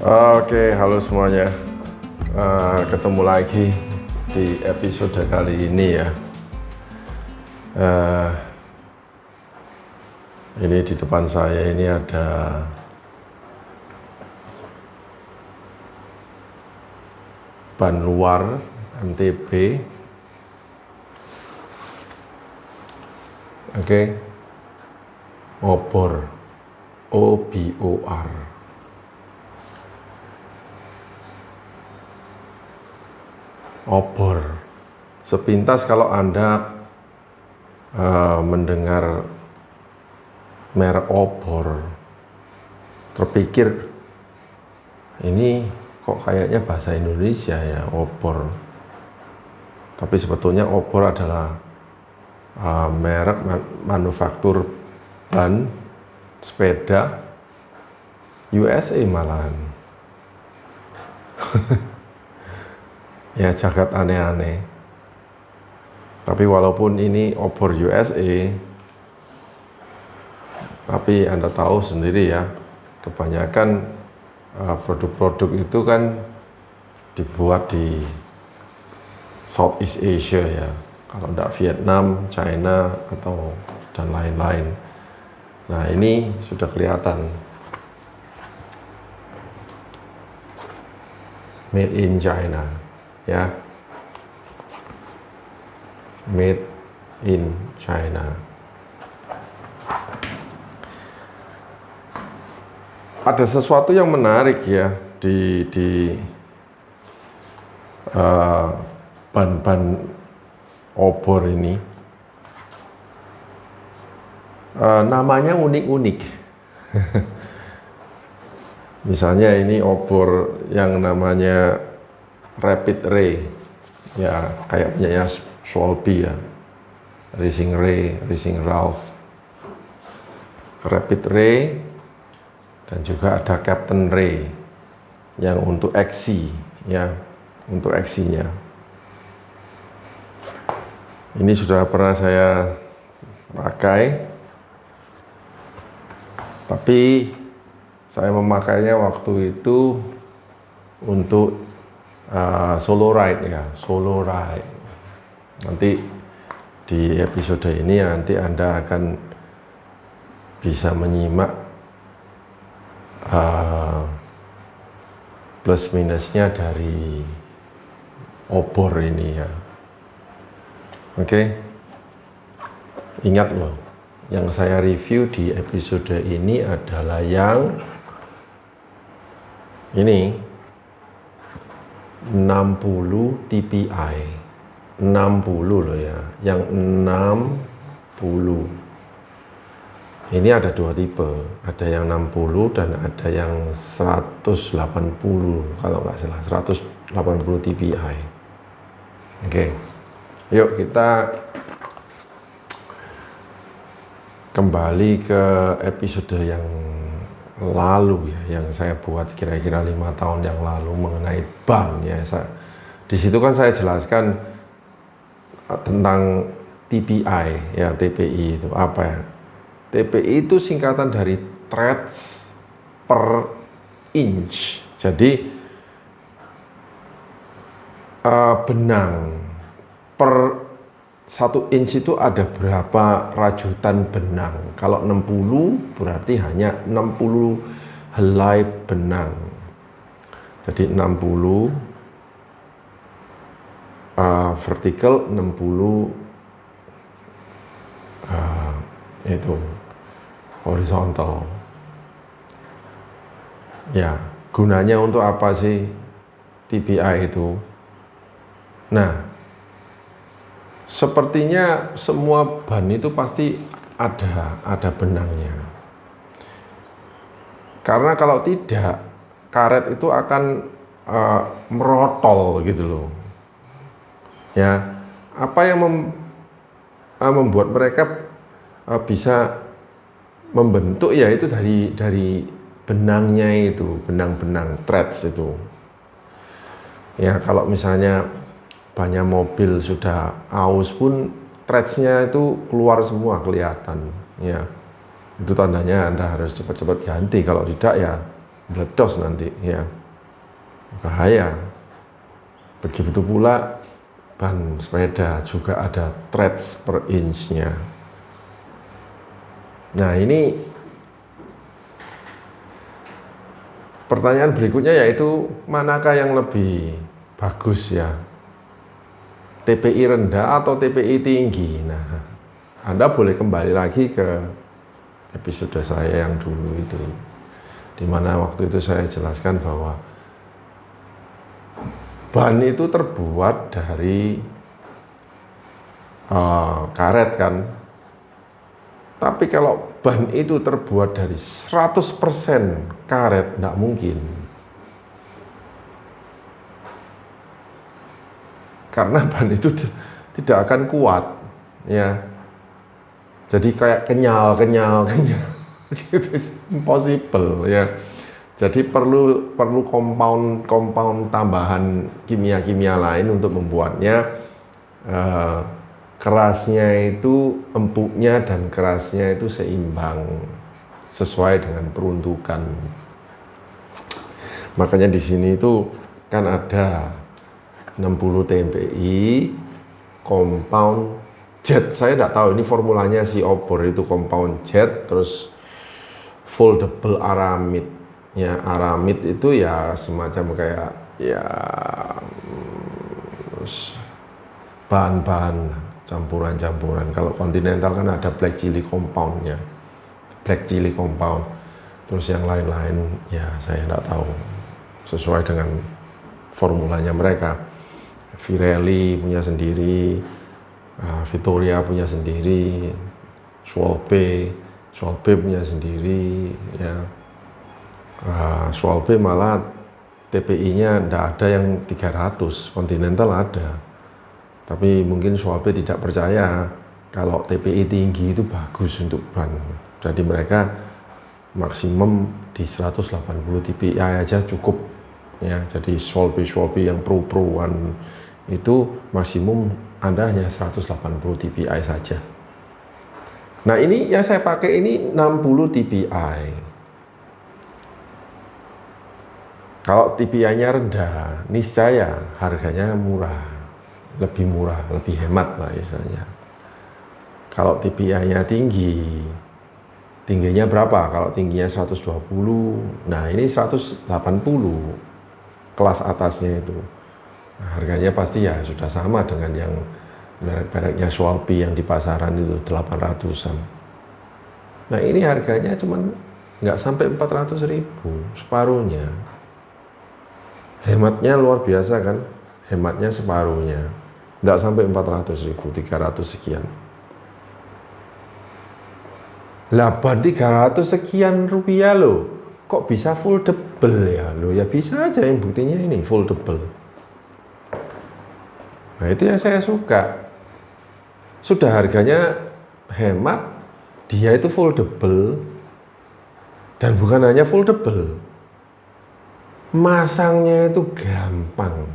Oke, halo semuanya. Ketemu lagi di episode kali ini ya. Ini di depan saya ini ada ban luar MTB. Oke. Obor. OBOR. Obor. Sepintas kalau Anda mendengar merek obor, terpikir ini kok kayaknya bahasa Indonesia ya, obor. Tapi sebetulnya obor adalah merek manufaktur ban sepeda USA malahan. Ya, jagat aneh-aneh. Tapi walaupun ini obor USA, tapi Anda tahu sendiri ya, kebanyakan produk-produk itu kan dibuat di Southeast Asia ya. Kalau tidak Vietnam, China, atau dan lain-lain. Nah, ini sudah kelihatan. Made in China. Ya, made in China. Ada sesuatu yang menarik ya di ban-ban obor ini. Namanya unik-unik. Misalnya ini obor yang namanya Rapid Ray, ya kayak punyanya Swailby ya, Racing Ray, Racing Ralph, Rapid Ray, dan juga ada Captain Ray yang untuk XC ya, untuk XC-nya. Ini sudah pernah saya pakai, tapi saya memakainya waktu itu untuk solo ride ya, solo ride. Nanti di episode ini nanti Anda akan bisa menyimak plus minusnya dari obor ini ya. Oke. Ingat loh, yang saya review di episode ini adalah yang ini 60 TPI, 60 loh ya, yang 60. Ini ada dua tipe, ada yang 60 dan ada yang 180 kalau nggak salah, 180 TPI. Oke, yuk kita kembali ke episode yang lalu ya, yang saya buat kira-kira 5 tahun yang lalu mengenai ban ya. Di situ kan saya jelaskan tentang TPI ya, TPI itu apa ya? TPI itu singkatan dari treads per inch. Jadi benang per 1 inch itu ada berapa rajutan benang. Kalau 60 berarti hanya 60 helai benang. Jadi 60 vertikal, 60 itu horizontal. Ya, gunanya untuk apa sih TPI itu? Nah, sepertinya semua ban itu pasti ada benangnya. Karena kalau tidak, karet itu akan merotol gitu loh. Ya, apa yang membuat mereka bisa membentuk ya itu dari benangnya itu, benang-benang threads itu. Ya, kalau misalnya banyak mobil sudah aus pun threads-nya itu keluar semua kelihatan ya. Itu tandanya Anda harus cepat-cepat ganti, kalau tidak ya meledos nanti ya, bahaya. Begitu pula ban sepeda juga ada threads per inch-nya. Nah, ini pertanyaan berikutnya yaitu manakah yang lebih bagus ya, TPI rendah atau TPI tinggi. Nah, Anda boleh kembali lagi ke episode saya yang dulu itu, dimana waktu itu saya jelaskan bahwa ban itu terbuat dari karet kan. Tapi kalau ban itu terbuat dari 100% karet, tidak mungkin. Karena ban itu tidak akan kuat, ya. Jadi kayak kenyal gitu, impossible ya. Jadi perlu compound tambahan kimia lain untuk membuatnya kerasnya itu, empuknya dan kerasnya itu seimbang sesuai dengan peruntukan. Makanya di sini itu kan ada 60 TPI compound jet. Saya tidak tahu ini formulanya si obor itu compound jet, terus foldable aramid. Ya, aramid itu ya semacam kayak ya terus bahan-bahan campuran. Kalau Continental kan ada black chili compoundnya, black chili compound. Terus yang lain-lain ya saya tidak tahu, sesuai dengan formulanya mereka. Pirelli punya sendiri, Vittoria punya sendiri, Schwalbe punya sendiri ya. Schwalbe malah TPI-nya tidak ada yang 300, Continental ada. Tapi mungkin Schwalbe tidak percaya kalau TPI tinggi itu bagus untuk ban. Jadi mereka maksimum di 180 TPI aja cukup ya. Jadi Schwalbe yang pro-proan itu maksimum Anda hanya 180 TPI saja. Nah, ini yang saya pakai ini 60 TPI. Kalau TPI-nya rendah, niscaya harganya murah. Lebih murah, lebih hemat lah istilahnya. Kalau TPI-nya tingginya berapa? Kalau tingginya 120, nah ini 180 kelas atasnya itu. Nah, harganya pasti ya sudah sama dengan yang merek-mereknya Schwalbe yang di pasaran itu 800-an. Nah, ini harganya cuman nggak sampai 400.000, separuhnya. Hematnya luar biasa kan? Hematnya separuhnya. Nggak sampai 400.000, 300 sekian. Lah ban 300 sekian rupiah loh, kok bisa foldable ya loh? Ya bisa aja, yang buktinya ini foldable. Nah, itu yang saya suka. Sudah harganya hemat, dia itu foldable, dan bukan hanya foldable, masangnya itu gampang.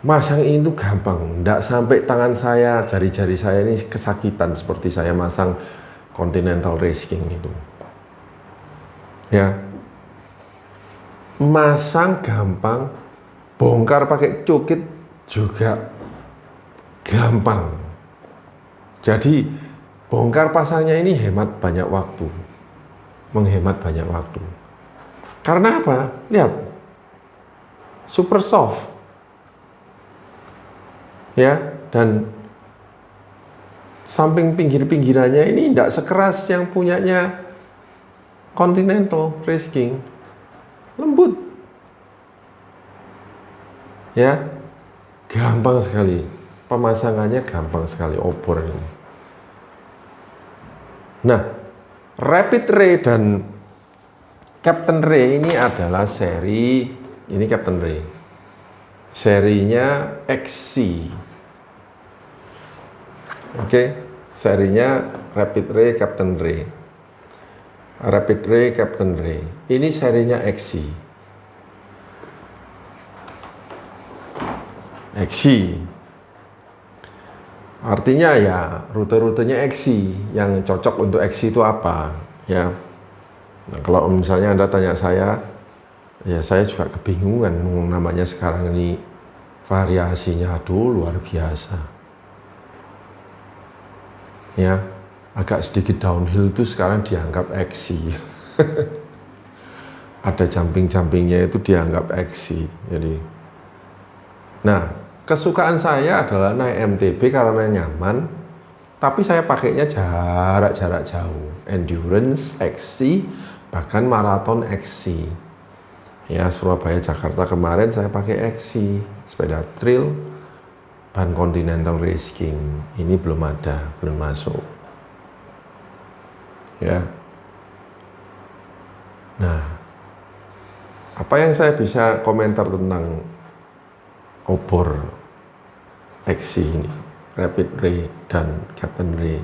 Masang ini tuh gampang, nggak sampai tangan saya, jari-jari saya ini kesakitan seperti saya masang Continental Race King itu. Ya, masang gampang, bongkar pakai cukit juga gampang. Jadi bongkar pasangnya ini menghemat banyak waktu. Karena apa? Lihat, super soft. Ya, dan samping pinggir-pinggirannya ini tidak sekeras yang punyanya Continental Race King, lembut ya, gampang sekali pemasangannya, gampang sekali obor ini. Nah, Rapid Ray dan Captain Ray ini adalah seri, ini Captain Ray, serinya XC. Oke, serinya Rapid Ray, Captain Ray. Rapid Ray, Captain Ray. Ini serinya XC. XC. Artinya ya rute-rutenya XC, yang cocok untuk XC itu apa? Ya. Nah, kalau misalnya Anda tanya saya, ya saya juga kebingungan. Namanya sekarang ini variasinya aduh luar biasa. Ya, agak sedikit downhill itu sekarang dianggap eksi. Ada jumping-jumpingnya itu dianggap eksi. Jadi, nah kesukaan saya adalah naik MTB karena nyaman, tapi saya pakainya jarak-jarak jauh, endurance, eksi, bahkan maraton eksi. Ya, Surabaya Jakarta kemarin saya pakai eksi, sepeda trail, ban Continental Race King. Ini belum ada, belum masuk. Ya. Nah, apa yang saya bisa komentar tentang obor eksi ini, Rapid Ray dan Captain Ray?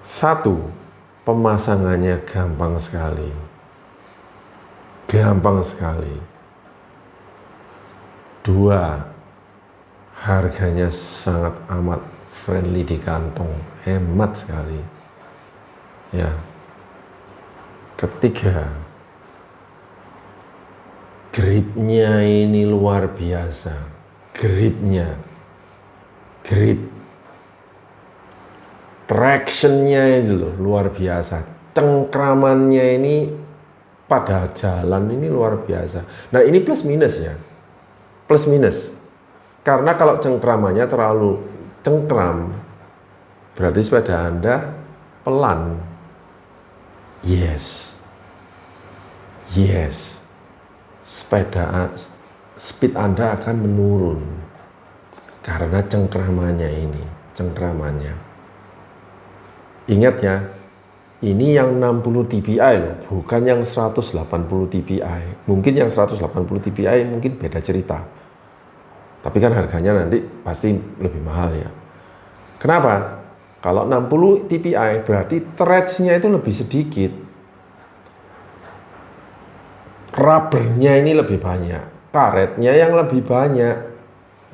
Satu, pemasangannya gampang sekali. Gampang sekali. Dua, harganya sangat amat friendly di kantong, hemat sekali. Ya. Ketiga, gripnya ini luar biasa. Gripnya, grip, tractionnya itu loh luar biasa. Cengkramannya ini pada jalan ini luar biasa. Nah ini plus minus ya, plus minus. Karena kalau cengkramannya terlalu cengkram, berarti sepeda Anda pelan. Yes, speed Anda akan menurun karena cengkramannya ini, cengkramannya. Ingat ya, ini yang 60 dpi loh, bukan yang 180 dpi. Mungkin yang 180 dpi mungkin beda cerita. Tapi kan harganya nanti pasti lebih mahal ya. Kenapa? Kalau 60 dpi berarti threads-nya itu lebih sedikit. Rubbernya ini lebih banyak. Karetnya yang lebih banyak.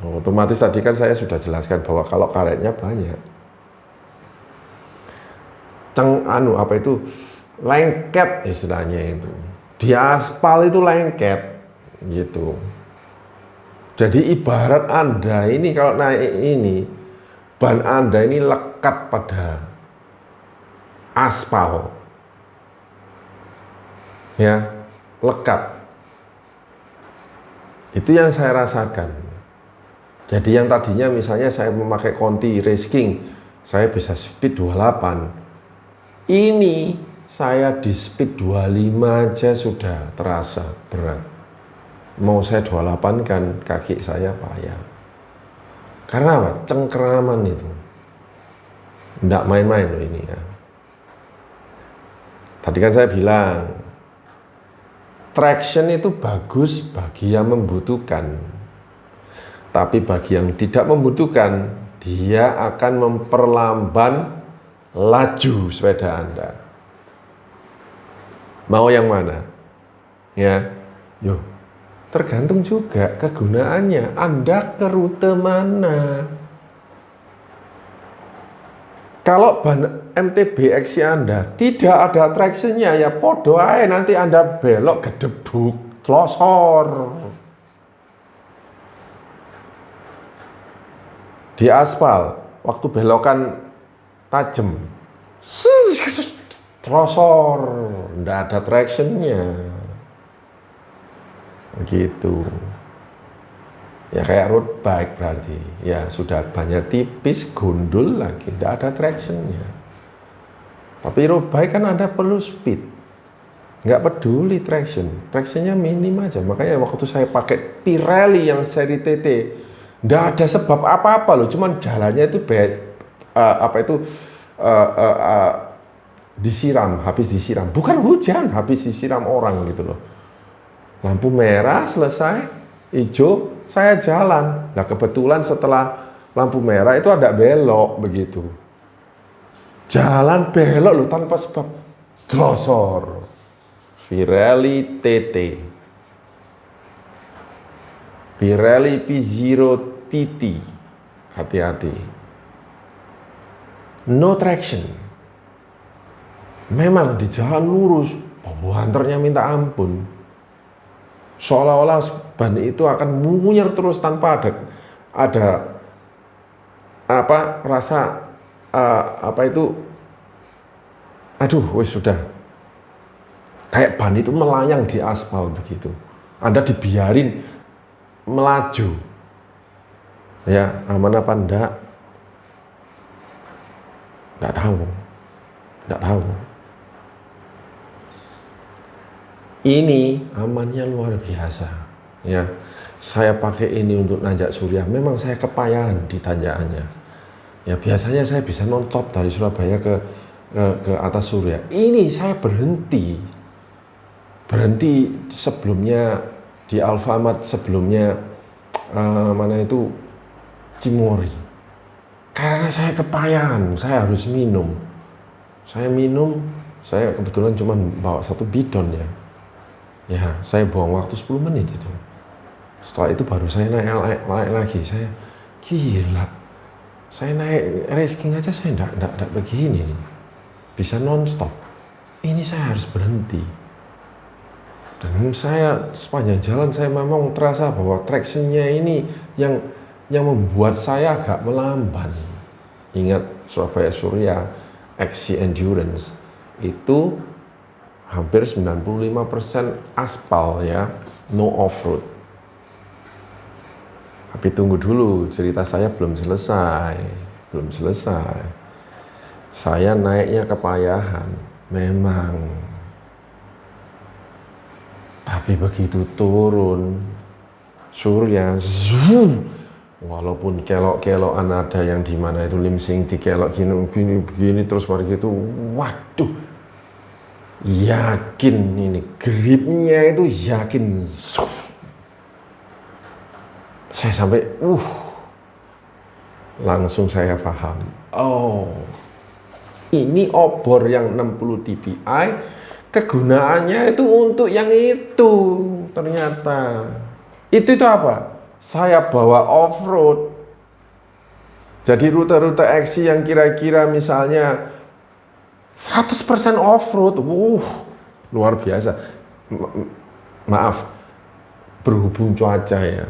Otomatis tadi kan saya sudah jelaskan bahwa kalau karetnya banyak. Lengket istilahnya itu. Di aspal itu lengket gitu. Jadi ibarat Anda ini kalau naik ini, ban Anda ini lekat pada aspal. Ya, lekat. Itu yang saya rasakan. Jadi yang tadinya misalnya saya memakai Conti Race King, saya bisa speed 28. Ini saya di speed 25 aja sudah terasa berat. Mau saya 28 kan kaki saya payah. Karena apa? Cengkeraman itu. Nggak main-main loh ini ya. Tadi kan saya bilang, traction itu bagus bagi yang membutuhkan. Tapi bagi yang tidak membutuhkan, dia akan memperlambat laju sepeda Anda. Mau yang mana? Ya, yuk. Tergantung juga kegunaannya. Anda ke rute mana? Kalau ban MTB X Anda tidak ada tractionnya, ya podo aja nanti Anda belok gedebuk, losor. Di aspal, waktu belokan tajam, losor, nggak ada tractionnya. Begitu. Ya kayak road bike berarti. Ya sudah banyak tipis, gundul lagi, nggak ada tractionnya. Tapi road bike kan Anda perlu speed. Nggak peduli tractionnya minim aja. Makanya waktu saya pakai Pirelli yang seri TT, nggak ada sebab apa-apa loh. Cuman jalannya itu disiram, habis disiram. Bukan hujan, habis disiram orang gitu loh. Lampu merah selesai, hijau, saya jalan. Nah kebetulan setelah lampu merah itu ada belok begitu. Jalan belok loh tanpa sebab. Drosor. Pirelli TT. Pirelli P0 TT. Hati-hati. No traction. Memang di jalan lurus, banternya minta ampun. Seolah-olah ban itu akan munyer terus tanpa ada rasa aduh wes sudah kayak ban itu melayang di aspal begitu. Anda dibiarin melaju, ya aman apa enggak? Nggak tahu. Ini amannya luar biasa, ya. Saya pakai ini untuk nanjak Surya. Memang saya kepayahan di tanjakannya. Ya biasanya saya bisa non-stop dari Surabaya ke atas Surya. Ini saya berhenti sebelumnya di Alfamart, sebelumnya Cimory. Karena saya kepayahan, saya harus minum. Saya kebetulan cuma bawa 1 bidon ya. Ya, saya buang waktu 10 menit itu. Setelah itu baru saya naik lagi. Saya gila. Saya naik racing aja saya enggak begini nih. Bisa non-stop. Ini saya harus berhenti. Dan saya sepanjang jalan saya memang terasa bahwa traction-nya ini yang membuat saya agak melamban. Ingat Surabaya Surya XC Endurance itu hampir 95% aspal ya, no off-road. Tapi tunggu dulu, cerita saya belum selesai. Saya naiknya kepayahan, memang. Tapi begitu turun, Surya, zoom. Walaupun kelok-kelokan ada yang di mana itu limsing dikelok begini terus mari gitu, waduh, yakin ini gripnya itu yakin. Saya sampai langsung saya paham. Oh, ini obor yang 60 dpi kegunaannya itu untuk yang itu ternyata. Itu apa? Saya bawa off-road. Jadi rute-rute XC yang kira-kira misalnya 100% off-road, luar biasa. Maaf, berhubung cuaca ya.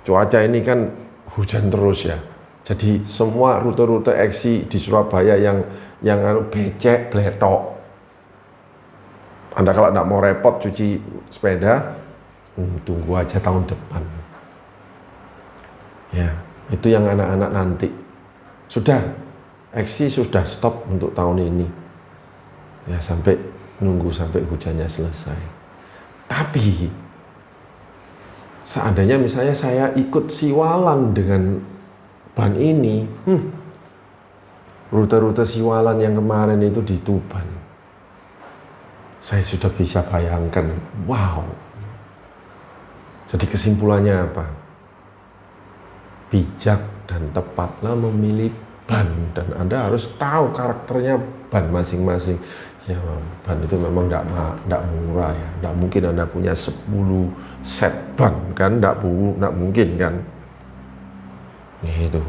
Cuaca ini kan hujan terus ya. Jadi semua rute-rute XC di Surabaya yang becek, bletok. Anda kalau nggak mau repot cuci sepeda, tunggu aja tahun depan. Ya, itu yang anak-anak nanti. Sudah, XC sudah stop untuk tahun ini. Ya, nunggu sampai hujannya selesai. Tapi seandainya misalnya saya ikut Siwalan dengan ban ini, rute-rute Siwalan yang kemarin itu di Tuban, saya sudah bisa bayangkan, wow. Jadi kesimpulannya apa? Bijak dan tepatlah memilih ban, dan Anda harus tahu karakternya ban masing-masing. Ya, ban itu memang tidak murah ya. Tidak mungkin Anda punya 10 set ban kan, tidak mungkin kan. Gitu.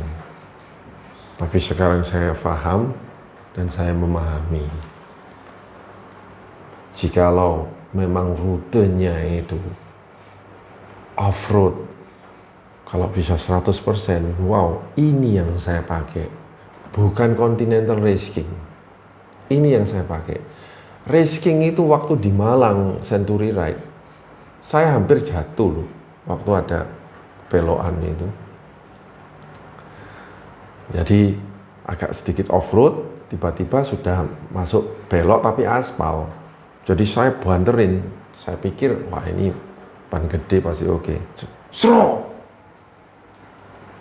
Tapi sekarang saya paham dan saya memahami. Jikalau memang rutenya itu off-road, kalau bisa 100%, wow, ini yang saya pakai. Bukan Continental Race King. Ini yang saya pakai. Race King itu waktu di Malang Century Ride, saya hampir jatuh loh waktu ada belokan itu. Jadi agak sedikit off-road, tiba-tiba sudah masuk belok tapi aspal. Jadi saya banterin, saya pikir wah ini ban gede pasti oke.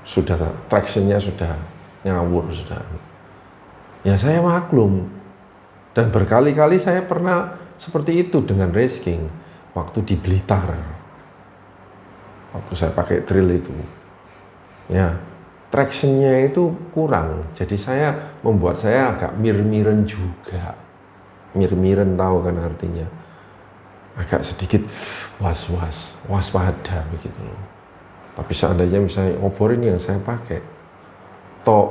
Sudah tractionnya sudah ngawur sudah. Ya saya maklum. Dan berkali-kali saya pernah seperti itu dengan Race King waktu di Blitar. Waktu saya pakai trail itu. Ya, tractionnya itu kurang. Jadi membuat saya agak mir-miren juga. Mir-miren tahu kan artinya. Agak sedikit waspada begitu loh. Tapi seandainya misalnya obor ini yang saya pakai,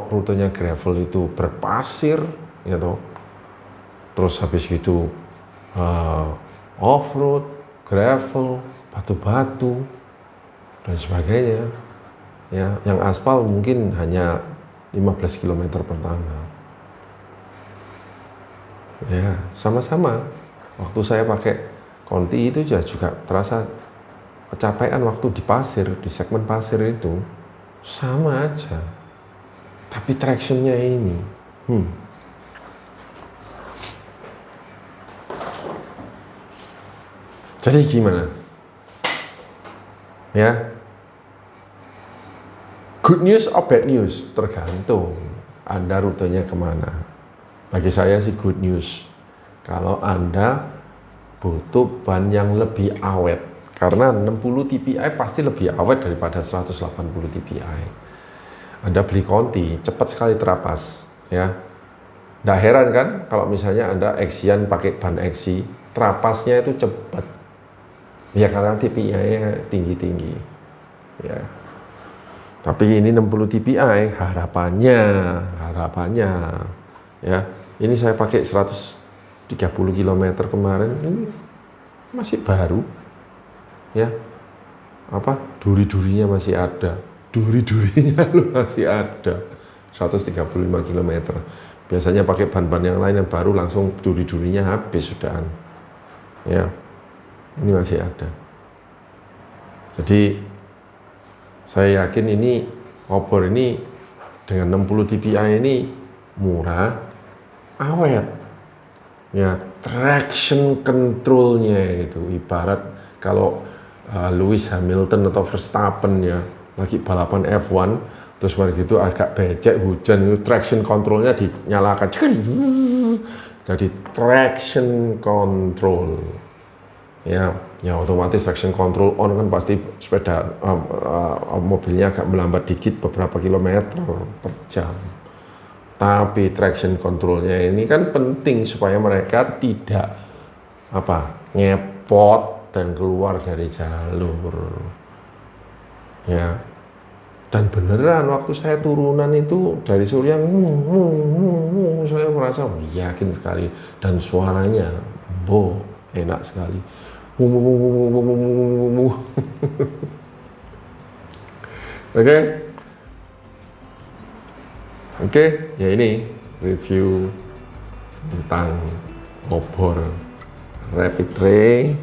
rutenya gravel itu berpasir, gitu, terus habis gitu off-road, gravel, batu-batu, dan sebagainya. Ya, yang aspal mungkin hanya 15 km pertama. Ya, sama-sama. Waktu saya pakai Conti itu juga terasa kecapean waktu di pasir, di segmen pasir itu. Sama aja. Tapi tractionnya ini. Jadi gimana? Ya, good news or bad news? Tergantung Anda rutenya kemana. Bagi saya sih good news. Kalau Anda butuh ban yang lebih awet. Karena 60 TPI pasti lebih awet daripada 180 TPI. Anda beli Conti, cepat sekali terapas. Ya, nggak heran kan kalau misalnya Anda Axian pakai ban Axi, terapasnya itu cepat. Ya karena TPI-nya tinggi-tinggi. Ya. Tapi ini 60 TPI, harapannya ya. Ini saya pakai 130 km kemarin, ini masih baru. Ya. Apa? Duri-durinya masih ada. Duri-durinya masih ada. 135 km. Biasanya pakai ban-ban yang lain yang baru langsung duri-durinya habis sudahan. Ya. Ini masih ada. Jadi saya yakin ini obor ini dengan 60 TPI ini murah, awet. Ya, traction controlnya itu ibarat kalau Lewis Hamilton atau Verstappen ya lagi balapan F1 terus begitu agak becek hujan itu traction controlnya dinyalakan. Jadi traction control. Ya otomatis traction control on kan pasti sepeda mobilnya agak melambat dikit beberapa kilometer per jam. Tapi traction controlnya ini kan penting supaya mereka tidak ngepot dan keluar dari jalur. Ya. Dan beneran waktu saya turunan itu dari Suryang saya merasa yakin sekali dan suaranya enak sekali. Oke, ya ini review tentang obor Rapid Ray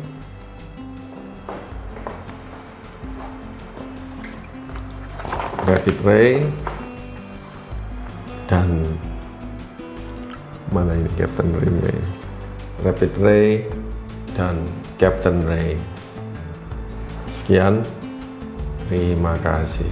dan mana ini Captain Ray-nya ini? Rapid Ray dan Captain Ray. Sekian, terima kasih.